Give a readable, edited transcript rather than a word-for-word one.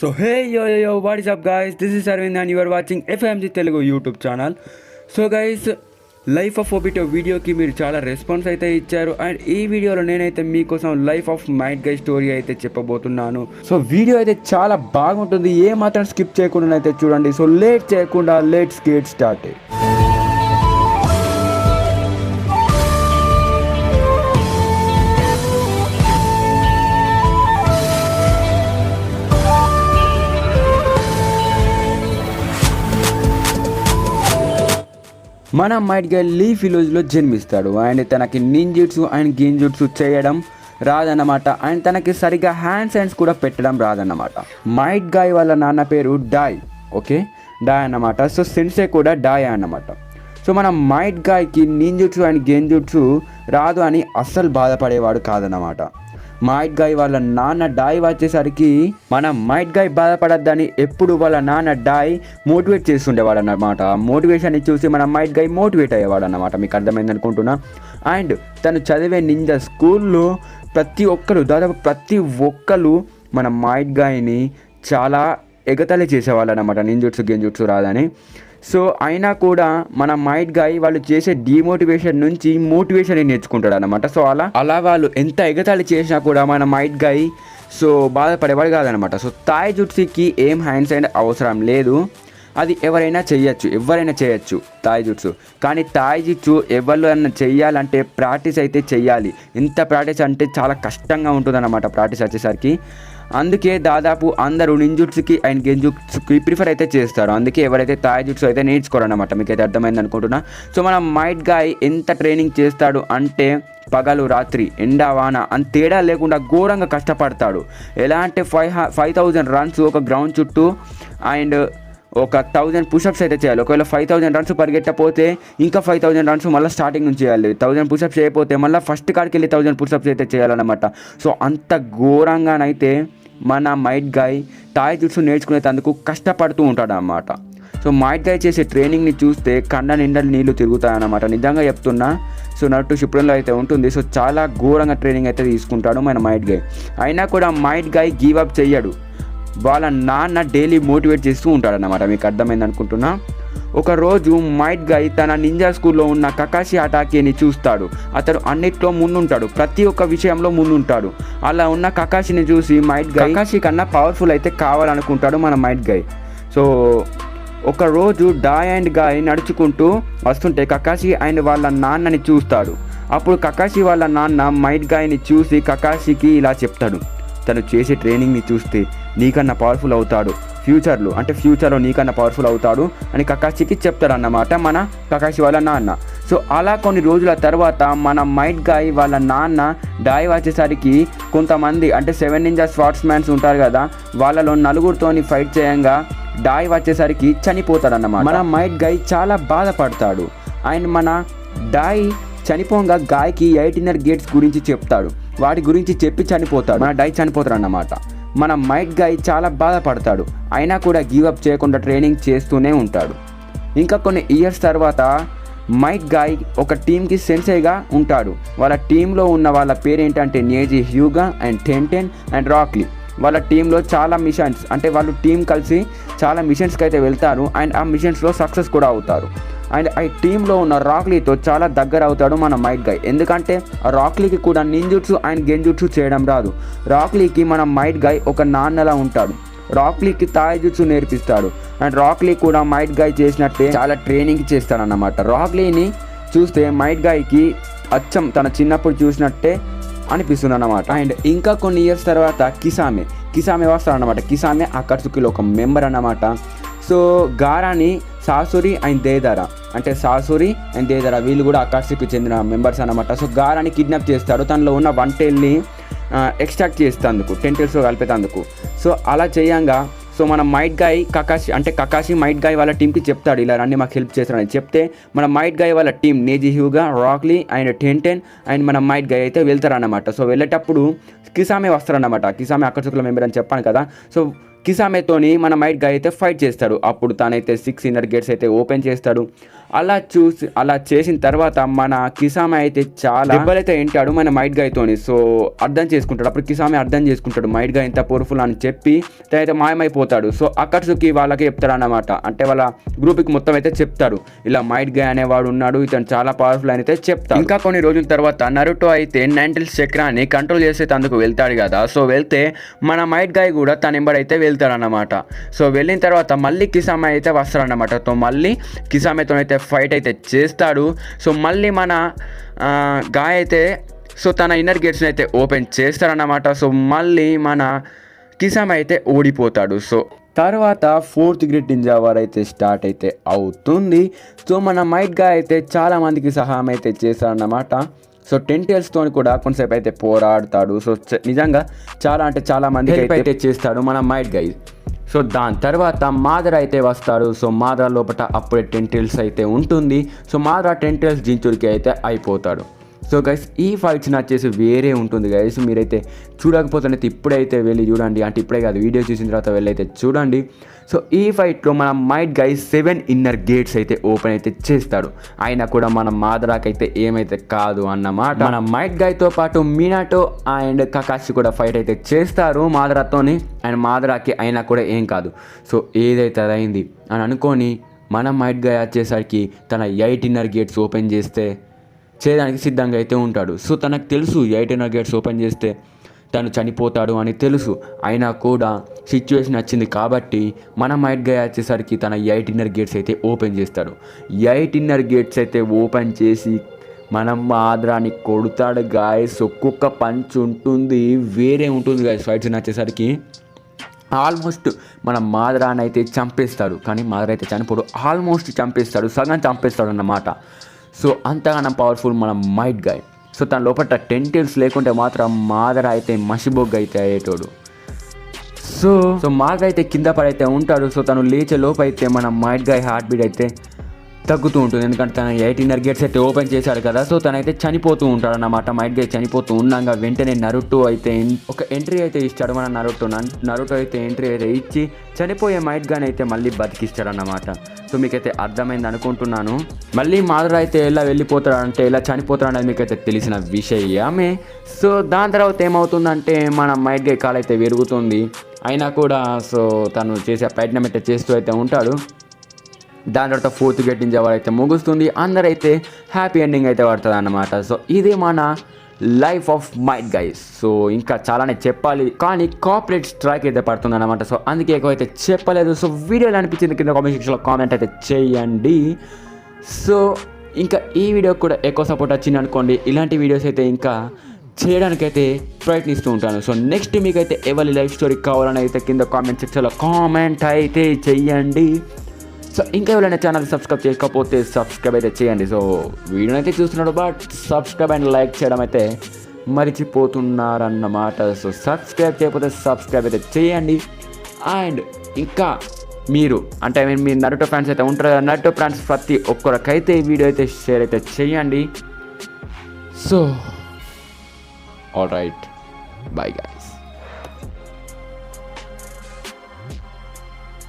So hey yo, what is up guys? This is Arvind and you are watching FMG Telugu YouTube channel. So guys, life of Obito వీడియోకి మీరు చాలా response అయితే ఇచ్చారు and ఈ వీడియోలో నేనైతే మీకోసం life of might guy story అయితే చెప్పబోతున్నాను. సో వీడియో అయితే చాలా బాగుంటుంది, ఏ మాత్రం స్కిప్ చేయకుండా అయితే చూడండి. సో లేట్ చేయకుండా లెట్స్ గెట్ స్టార్ట్. మన మైట్ గై లీఫ్ విలేజ్లో జన్మిస్తాడు అండ్ తనకి నింజుట్సు అండ్ గింజుట్సు చేయడం రాదన్నమాట. అండ్ తనకి సరిగ్గా హ్యాండ్స్ కూడా పెట్టడం రాదన్నమాట. మైట్ గై వాళ్ళ నాన్న పేరు డాయ్, ఓకే, డాయ్ అన్నమాట. సో సెన్సే కూడా డాయ్ అన్నమాట. సో మన మైట్ గైకి నింజుట్సు అండ్ గెంజుట్సు రాదు అని అస్సలు బాధపడేవాడు కాదన్నమాట. మైట్ గై వాళ్ళ నాన్న డాయ్ వచ్చేసరికి మన మైట్ గై బాధపడద్దని ఎప్పుడు వాళ్ళ నాన్న డాయ్ మోటివేట్ చేస్తుండేవాడు అన్నమాట. మోటివేషన్ చూసి మన మైట్ గై మోటివేట్ అయ్యేవాడు అన్నమాట. మీకు అర్థమైంది అనుకుంటున్నా. అండ్ తను చదివే నింజా స్కూల్లో దాదాపు ప్రతి ఒక్కరు మన మైట్ గైని చాలా ఎగతాళి చేసేవాళ్ళు అన్నమాట, నింజుట్సు గెంజుట్సు రాదని. సో అయినా కూడా మన మైట్ గై వాళ్ళు చేసే డిమోటివేషన్ నుంచి మోటివేషన్ నేర్చుకుంటాడు అనమాట. సో అలా వాళ్ళు ఎంత ఎగతాళి చేసినా కూడా మన మైట్ గై సో బాధపడేవాడు కాదనమాట. సో తాయ్ జుట్సుకి ఏం హ్యాండ్స్ అండ్ అవసరం లేదు, అది ఎవరైనా చేయొచ్చు తాయ్ జుట్సు. కానీ తాయ్ జుట్సు ఎవరైనా చెయ్యాలంటే ప్రాక్టీస్ అయితే చెయ్యాలి. ఇంత ప్రాక్టీస్ అంటే చాలా కష్టంగా ఉంటుందన్నమాట ప్రాక్టీస్ వచ్చేసరికి. అందుకే దాదాపు అందరూ నింజుట్సుకి అండ్ గెంజుట్సుకి ప్రిఫర్ అయితే చేస్తారు. అందుకే ఎవరైతే తాయ్ జుట్సు అయితే నేర్చుకోరన్నమాట. మీకైతే అర్థమైంది అనుకుంటున్నా. సో మన మైట్ గై ఎంత ట్రైనింగ్ చేస్తాడు అంటే పగలు రాత్రి ఎండ వాన అని తేడా లేకుండా ఘోరంగా కష్టపడతాడు. ఎలా అంటే 5,000 రన్స్ ఒక గ్రౌండ్ చుట్టూ అండ్ ఒక 1000 పుషప్స్ అయితే చేయాలి. ఒకవేళ 5,000 రన్స్ పరిగెట్టపోతే ఇంకా 5,000 రన్స్ మళ్ళీ స్టార్టింగ్ నుంచి చేయాలి. 1000 పుషప్స్ చేయకపోతే మళ్ళీ ఫస్ట్ కాడికి వెళ్ళి 1000 పుషప్స్ అయితే చేయాలన్నమాట. సో అంత ఘోరంగానైతే మన మైట్ గై తాయ్ జుట్సు నేర్చుకునేందుకు కష్టపడుతూ ఉంటాడు అన్నమాట. సో మైట్ గై చేసే ట్రైనింగ్ని చూస్తే కండ నిండా నీళ్లు తిరుగుతాయన్నమాట. నిజంగా చెప్తున్నా. సో నట్టు శుభ్రంలో అయితే ఉంటుంది. సో చాలా ఘోరంగా ట్రైనింగ్ అయితే తీసుకుంటాడు మన మైట్ గై. అయినా కూడా మైట్ గై గివ్ అప్ చెయ్యడు. వాళ్ళ నాన్న డైలీ మోటివేట్ చేస్తూ ఉంటాడన్నమాట. మీకు అర్థమైంది అనుకుంటున్నా. ఒకరోజు మైట్ గై తన నింజా స్కూల్లో ఉన్న కకాషి హటాకేని చూస్తాడు. అతడు అన్నిట్లో ముందుంటాడు, ప్రతి ఒక్క విషయంలో ముందుంటాడు. అలా ఉన్న కకాషిని చూసి మైట్ గై కకాషి కన్నా పవర్ఫుల్ అయితే కావాలనుకుంటాడు మన మైట్ గై. సో ఒకరోజు డాయ్ అండ్ గై నడుచుకుంటూ వస్తుంటే కకాషి అండ్ వాళ్ళ నాన్నని చూస్తాడు. అప్పుడు కకాషి వాళ్ళ నాన్న మైట్ గైని చూసి కకాషికి ఇలా చెప్తాడు, తను చేసే ట్రైనింగ్ని చూస్తే నీకన్నా పవర్ఫుల్ అవుతాడు, ఫ్యూచర్లో నీకన్నా పవర్ఫుల్ అవుతాడు అని కకాషికి చెప్తాడన్నమాట మన కకాషి వాళ్ళ నాన్న. సో అలా కొన్ని రోజుల తర్వాత మన మైట్ గై వాళ్ళ నాన్న డాయ్ వచ్చేసరికి కొంతమంది అంటే 7 నింజా స్వాట్స్మ్యాన్స్ ఉంటారు కదా, వాళ్ళలో 4తోని ఫైట్ చేయంగా డాయ్ వచ్చేసరికి చనిపోతాడన్నమాట. మన మైట్ గై చాలా బాధపడతాడు. అండ్ మన డాయ్ చనిపోగా గాయకి 8 ఇన్నర్ గేట్స్ గురించి చెప్తాడు. వాటి గురించి చెప్పి చనిపోతాడు. మన డాయ్ చనిపోతాడు అన్నమాట. మన మైట్ గై చాలా బాధపడతాడు. అయినా కూడా గివ్ అప్ చేయకుండా ట్రైనింగ్ చేస్తూనే ఉంటాడు. ఇంకా కొన్ని ఇయర్స్ తర్వాత మైట్ గై ఒక టీంకి సెన్సేగా ఉంటాడు. వాళ్ళ టీంలో ఉన్న వాళ్ళ పేరు ఏంటంటే నేజీ హ్యూగా అండ్ టెంటెన్ అండ్ రాక్లీ. వాళ్ళ టీంలో చాలా మిషన్స్ అంటే వాళ్ళు టీం కలిసి చాలా మిషన్స్కి అయితే వెళ్తారు అండ్ ఆ మిషన్స్లో సక్సెస్ కూడా అవుతారు. అండ్ ఆ టీంలో ఉన్న రాక్లీతో చాలా దగ్గర అవుతాడు మన మైట్ గై. ఎందుకంటే రాక్లీకి కూడా నింజుట్సు అండ్ గెంజుట్సు చేయడం రాదు. రాక్లీకి మన మైట్ గై ఒక నాన్నలా ఉంటాడు. రాక్లీకి తాయ్ జుట్సు నేర్పిస్తాడు అండ్ రాక్లీ కూడా మైట్ గై చేసినట్టే చాలా ట్రైనింగ్ చేస్తాడన్నమాట. రాక్లీని చూస్తే మైట్ గైకి అచ్చం తన చిన్నప్పుడు చూసినట్టే అనిపిస్తుంది అన్నమాట. అండ్ ఇంకా కొన్ని ఇయర్స్ తర్వాత కిసామే వస్తాడన్నమాట. కిసామే అకట్సుకిలో ఒక మెంబర్ అన్నమాట. సో గారాని సాసురి అండ్ దేదరా వీళ్ళు కూడా అకాట్సుకి చెందిన మెంబర్స్ అన్నమాట. సో గారాని కిడ్నాప్ చేస్తాడు. తనలో ఉన్న 1 టైల్ని ఎక్స్ట్రాక్ట్ చేసేందుకు 10 టైల్స్లో కలిపేందుకు. సో అలా చేయంగా సో మన మైట్ గై కకాషి మైట్ గై వాళ్ళ టీంకి చెప్తాడు, ఇలా రండి మాకు హెల్ప్ చేస్తారని చెప్తే మన మైట్ గై వాళ్ళ టీం నేజీ హ్యూగా, రాక్లీ అండ్ టెంటెన్ అండ్ మన మైట్ గై అయితే వెళ్తారన్నమాట. సో వెళ్ళేటప్పుడు కిసామే వస్తారన్నమాట. కిసామే అకట్సుకుల మెంబర్ అని చెప్పాను కదా. సో కిసామెతోని మన మైట్ గాయ్ అయితే ఫైట్ చేస్తాడు. అప్పుడు తనైతే 6 ఇన్నర్ గేట్స్ అయితే ఓపెన్ చేస్తాడు. అలా చేసిన తర్వాత మన కిసామె అయితే చాలా దెబ్బలైతే ఏంటాడు మన మైట్ గాయ్తోని. సో అర్థం చేసుకుంటాడు. అప్పుడు కిసామె అర్థం చేసుకుంటాడు మైట్ గాయ్ ఇంత పవర్ఫుల్ అని చెప్పి తనైతే మాయమైపోతాడు. సో అక్కడ్సుకి వాళ్ళకి చెప్తాడు అన్నమాట. అంటే వాళ్ళ గ్రూప్కి మొత్తం అయితే చెప్తాడు, ఇలా మైట్ గాయ్ అనేవాడు ఉన్నాడు, ఇతను చాలా పవర్ఫుల్ అని అయితే చెప్తాడు. ఇంకా కొన్ని రోజుల తర్వాత నరుటో అయితే నైంటిల్స్ చక్రాన్ని కంట్రోల్ చేసే అందుకు వెళ్తాడు కదా. సో వెళ్తే మన మైట్ గాయ్ కూడా తన ఎంబడైతే వెళ్తాడు అన్నమాట. సో వెళ్ళిన తర్వాత మళ్ళీ కిసామె అయితే వస్తాడన్నమాట. సో మళ్ళీ కిసామెతో అయితే ఫైట్ అయితే చేస్తాడు. సో మళ్ళీ మన గాయ్ అయితే సో తన ఇన్నర్ గేట్స్ని అయితే ఓపెన్ చేస్తారన్నమాట. సో మళ్ళీ మన కిసామె అయితే ఓడిపోతాడు. సో తర్వాత 4th గ్రేడ్ నింజా వార్ అయితే స్టార్ట్ అయితే అవుతుంది. సో మన మైట్ గాయ్ అయితే చాలా మందికి సహాయం అయితే చేస్తారన్నమాట. సో 10 tails తోని కూడా కొంతసేపు అయితే పోరాడతాడు. సో నిజంగా చాలా మందికి అయితే చేస్తాడు మన మైట్ గాయ్. సో దాని తర్వాత మాదర అయితే వస్తాడు. సో మాదర లోపల అప్పుడే 10 tails అయితే ఉంటుంది. సో మాదర 10 tails జించుడికి అయితే అయిపోతాడు. సో గైస్ ఈ ఫైట్స్ నచ్చేసి వేరే ఉంటుంది గైస్. మీరైతే చూడకపోతే ఇప్పుడైతే వెళ్ళి చూడండి. అంటే ఇప్పుడే కాదు, వీడియో చూసిన తర్వాత వెళ్ళైతే చూడండి. సో ఈ ఫైట్లో మన మైట్ గాయ్ 7 ఇన్నర్ గేట్స్ అయితే ఓపెన్ అయితే చేస్తాడు. అయినా కూడా మన మాదరాకైతే ఏమైతే కాదు అన్నమాట. మన మైట్ గాయ్తో పాటు మినాటో అండ్ కకాషి కూడా ఫైట్ అయితే చేస్తారు మాదరాతోని. అండ్ మాదరాకి అయినా కూడా ఏం కాదు. సో ఏదైతే అదైంది అని అనుకొని మన మైట్ గాయ్ వచ్చేసరికి తన 8 ఇన్నర్ గేట్స్ ఓపెన్ చేయడానికి సిద్ధంగా అయితే ఉంటాడు. సో తనకు తెలుసు 8 ఇన్నర్ గేట్స్ ఓపెన్ చేస్తే తను చనిపోతాడు అని తెలుసు. అయినా కూడా సిచ్యువేషన్ వచ్చింది కాబట్టి మన మైట్ గాయ్ వచ్చేసరికి తన 8 ఇన్నర్ గేట్స్ అయితే ఓపెన్ చేస్తాడు. 8 ఇన్నర్ గేట్స్ అయితే ఓపెన్ చేసి మనం మాదరాని కొడతాడు గాయస్. ఒక్కొక్క పంచ్ ఉంటుంది, వేరే ఉంటుంది గాయస్. ఫైట్స్ వచ్చేసరికి ఆల్మోస్ట్ మన మాదరాని అయితే చంపేస్తాడు. కానీ మాదర అయితే చనిపోడు, ఆల్మోస్ట్ చంపేస్తాడు, సగం చంపేస్తాడు అన్నమాట. సో అంతగానం పవర్ఫుల్ మన మైట్ గాయ్. సో తన లోపల 10 tails లేకుంటే మాత్రం మాదర అయితే మసిబొగ్గ అయితే అయ్యేటోడు. సో మాదర అయితే కింద పడైతే ఉంటాడు. సో తను లేచే లోపు అయితే మన మైట్ గాయ్ హార్ట్ బీట్ అయితే తగ్గుతూ ఉంటుంది. ఎందుకంటే తన 8 ఇన్నర్ గేట్స్ అయితే ఓపెన్ చేశాడు కదా. సో తనైతే చనిపోతూ ఉంటాడు అన్నమాట. మైట్ గాయ్ చనిపోతూ ఉన్నాక వెంటనే నరుటో అయితే ఒక ఎంట్రీ అయితే ఇస్తాడు మన నరుటో అయితే ఎంట్రీ అయితే ఇచ్చి చనిపోయే మైట్ గాయ్ అయితే మళ్ళీ బతికిస్తాడు అన్నమాట. సో మీకైతే అర్థమైంది అనుకుంటున్నాను. మళ్ళీ మాదర అయితే ఎలా వెళ్ళిపోతాడంటే ఎలా చనిపోతాడు అనేది మీకైతే తెలిసిన విషయమే. సో దాని తర్వాత ఏమవుతుందంటే మన మైట్ గాయ్ కాల్ అయితే విరుగుతుంది. అయినా కూడా సో తను చేసే ప్రయత్నం అయితే చేస్తూ అయితే ఉంటాడు. దాని తర్వాత 4th గ్రేడ్ నింజా వార్ అయితే ముగుస్తుంది. అందరైతే హ్యాపీ ఎండింగ్ అయితే పడుతుంది అన్నమాట. సో ఇది మన life of might guys. So ఇంకా చాలానే చెప్పాలి కానీ కాపరేట్ స్ట్రైక్ అయితే పడుతుంది అన్నమాట. సో అందుకే ఎక్కువైతే చెప్పలేదు. సో వీడియోలో అనిపించింది కింద కామెంట్ సెక్షన్లో కామెంట్ అయితే చేయండి. సో ఇంకా ఈ వీడియోకి కూడా ఎక్కువ సపోర్ట్ వచ్చింది అనుకోండి. ఇలాంటి వీడియోస్ అయితే ఇంకా చేయడానికైతే ప్రయత్నిస్తూ ఉంటాను. సో నెక్స్ట్ మీకైతే ఎవరి లైఫ్ స్టోరీ కావాలని అయితే కింద కామెంట్ సెక్షన్లో కామెంట్ అయితే చెయ్యండి. సో ఇంకా ఎవరైనా ఛానల్ సబ్స్క్రైబ్ చేయకపోతే సబ్స్క్రైబ్ అయితే చేయండి. సో వీడియోని అయితే చూస్తున్నాడు బట్ సబ్స్క్రైబ్ అండ్ లైక్ చేయడం అయితే మర్చిపోతున్నారన్నమాట. సో సబ్స్క్రైబ్ చేయకపోతే సబ్స్క్రైబ్ అయితే చేయండి. అండ్ ఇంకా మీరు అంటే మీ నరుటో ఫ్యాన్స్ అయితే ఉంటారు కదా, నరుటో ఫ్యాన్స్ ప్రతి ఒక్కరికైతే ఈ వీడియో అయితే షేర్ అయితే చేయండి. So all right, bye guys.